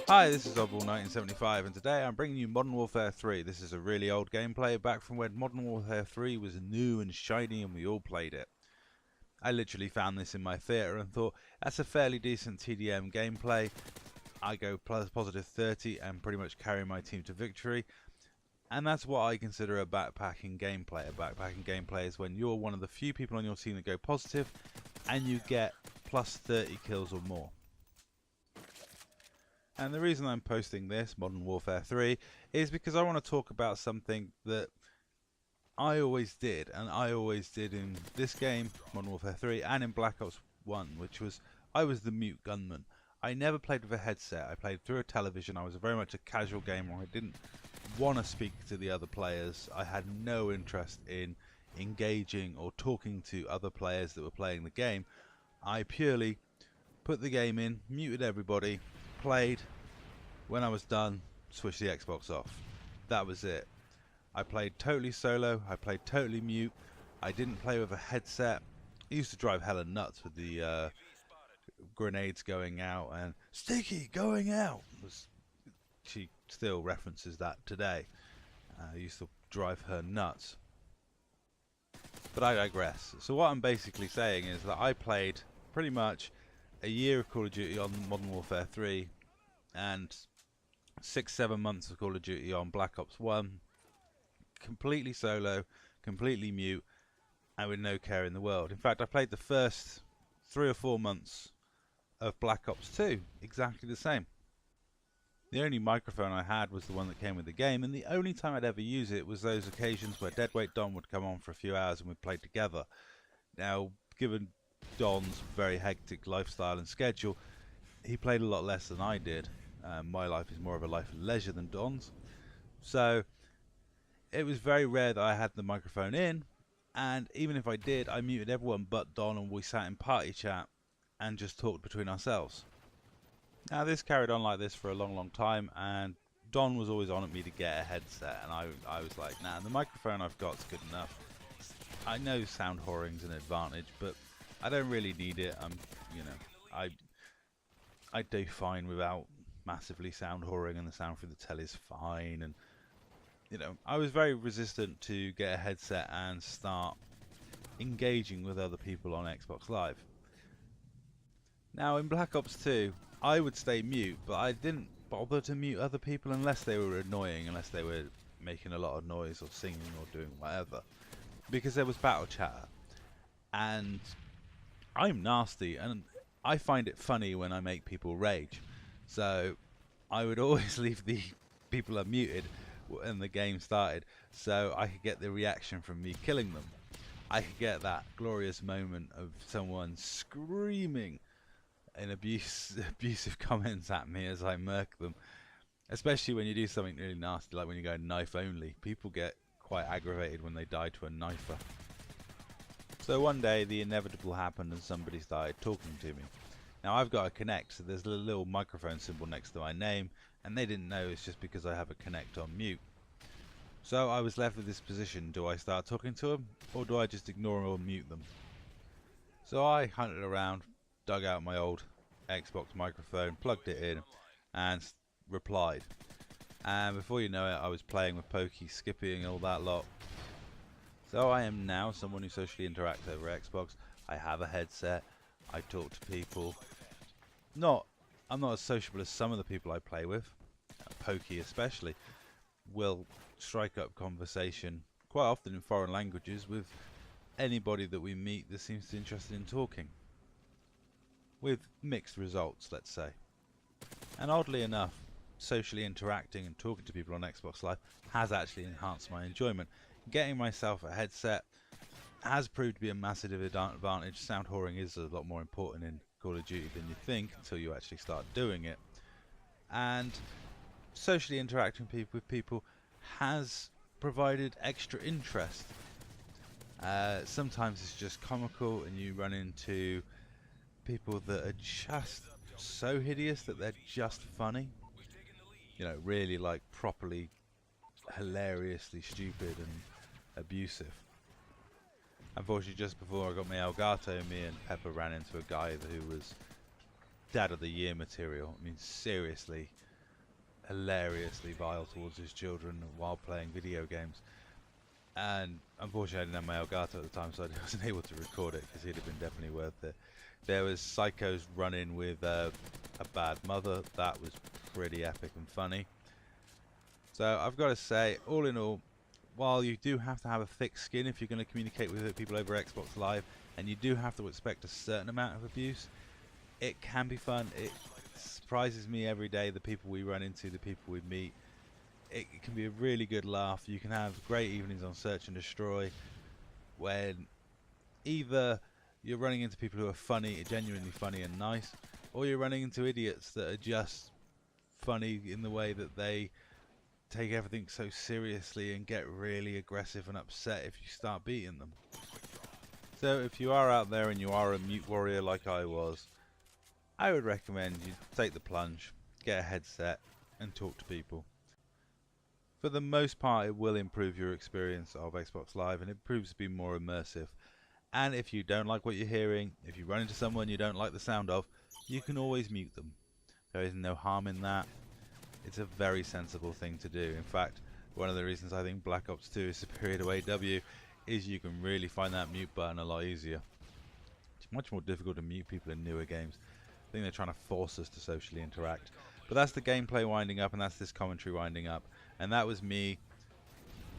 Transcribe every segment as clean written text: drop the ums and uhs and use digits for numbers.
Hi, this is Oddball1975 and today I'm bringing you Modern Warfare 3. This is a really old gameplay back from when Modern Warfare 3 was new and shiny and we all played it. I literally found this in my theatre and thought, that's a fairly decent TDM gameplay. I go positive 30 and pretty much carry my team to victory. And that's what I consider a backpacking gameplay. A backpacking gameplay is when you're one of the few people on your team that go positive and you get plus 30 kills or more. And the reason I'm posting this, Modern Warfare 3, is because I want to talk about something that I always did, and I always did in this game, Modern Warfare 3, and in Black Ops 1, which was, I was the mute gunman. I never played with a headset, I played through a television, I was very much a casual gamer, I didn't want to speak to the other players, I had no interest in engaging or talking to other players that were playing the game. I purely put the game in, muted everybody, played, when I was done, switched the Xbox off. That was it. I played totally solo, I played totally mute, I didn't play with a headset. I used to drive hella nuts with the grenades going out and Sticky going out. She still references that today. I used to drive her nuts. But I digress. So what I'm basically saying is that I played pretty much a year of Call of Duty on Modern Warfare 3 and 6-7 months of Call of Duty on Black Ops 1, completely solo, completely mute, and with no care in the world. In fact, I played the first 3 or 4 months of Black Ops 2 exactly the same. The only microphone I had was the one that came with the game, and the only time I'd ever use it was those occasions where Deadweight Don would come on for a few hours and we'd play together. Now, given Don's very hectic lifestyle and schedule, he played a lot less than I did. My life is more of a life of leisure than Don's. So it was very rare that I had the microphone in, and even if I did, I muted everyone but Don and we sat in party chat and just talked between ourselves. Now this carried on like this for a long time, and Don was always on at me to get a headset, and I was like, nah, the microphone I've got's good enough. I know sound whoring's an advantage, but I don't really need it. I do fine without massively sound whoring, and the sound through the telly's fine. And I was very resistant to get a headset and start engaging with other people on Xbox Live. Now in Black Ops 2, I would stay mute, but I didn't bother to mute other people unless they were annoying, unless they were making a lot of noise or singing or doing whatever, because there was battle chatter. And I'm nasty, and I find it funny when I make people rage. So I would always leave the people unmuted when the game started, so I could get the reaction from me killing them. I could get that glorious moment of someone screaming in abusive comments at me as I murk them. Especially when you do something really nasty, like when you go knife only. People get quite aggravated when they die to a knifer. So one day the inevitable happened and somebody started talking to me. Now I've got a Connect, so there's a little microphone symbol next to my name, and they didn't know it's just because I have a Connect on mute. So I was left with this position: do I start talking to them, or do I just ignore or mute them? So I hunted around, dug out my old Xbox microphone, plugged it in, and replied. And before you know it, I was playing with Pokey, Skippy and all that lot. So I am now someone who socially interacts over Xbox. I have a headset, I talk to people. I'm not as sociable as some of the people I play with, Pokey especially, will strike up conversation quite often in foreign languages with anybody that we meet that seems interested in talking. With mixed results, let's say. And oddly enough, socially interacting and talking to people on Xbox Live has actually enhanced my enjoyment. Getting myself a headset has proved to be a massive advantage. Sound whoring is a lot more important in Call of Duty than you think until you actually start doing it. And socially interacting with people has provided extra interest. Sometimes it's just comical and you run into people that are just so hideous that they're just funny. Really like properly hilariously stupid and abusive. Unfortunately, just before I got my Elgato, me and Pepper ran into a guy who was Dad of the Year material. I mean, seriously, hilariously vile towards his children while playing video games. And unfortunately I didn't have my Elgato at the time, so I wasn't able to record it, because he'd have been definitely worth it. There was Psychos running with a bad mother. That was pretty epic and funny. So I've got to say, all in all, while you do have to have a thick skin if you're going to communicate with people over Xbox Live, and you do have to expect a certain amount of abuse, it can be fun. It surprises me every day, the people we run into, the people we meet. It can be a really good laugh. You can have great evenings on Search and Destroy, when either you're running into people who are funny, genuinely funny and nice, or you're running into idiots that are just funny in the way that they take everything so seriously and get really aggressive and upset if you start beating them. So if you are out there and you are a mute warrior like I was, I would recommend you take the plunge, get a headset and talk to people. For the most part, it will improve your experience of Xbox Live, and it proves to be more immersive. And if you don't like what you're hearing, if you run into someone you don't like the sound of, you can always mute them. There is no harm in that. It's a very sensible thing to do. In fact, one of the reasons I think Black Ops 2 is superior to AW is you can really find that mute button a lot easier. It's much more difficult to mute people in newer games. I think they're trying to force us to socially interact. But that's the gameplay winding up, and that's this commentary winding up. And that was me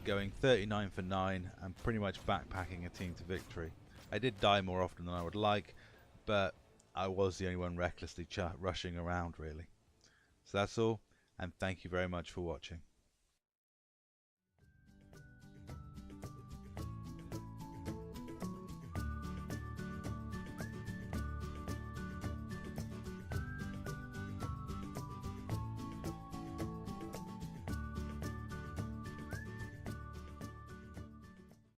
going 39 for 9 and pretty much backpacking a team to victory. I did die more often than I would like, but I was the only one recklessly rushing around, really. So that's all, and thank you very much for watching.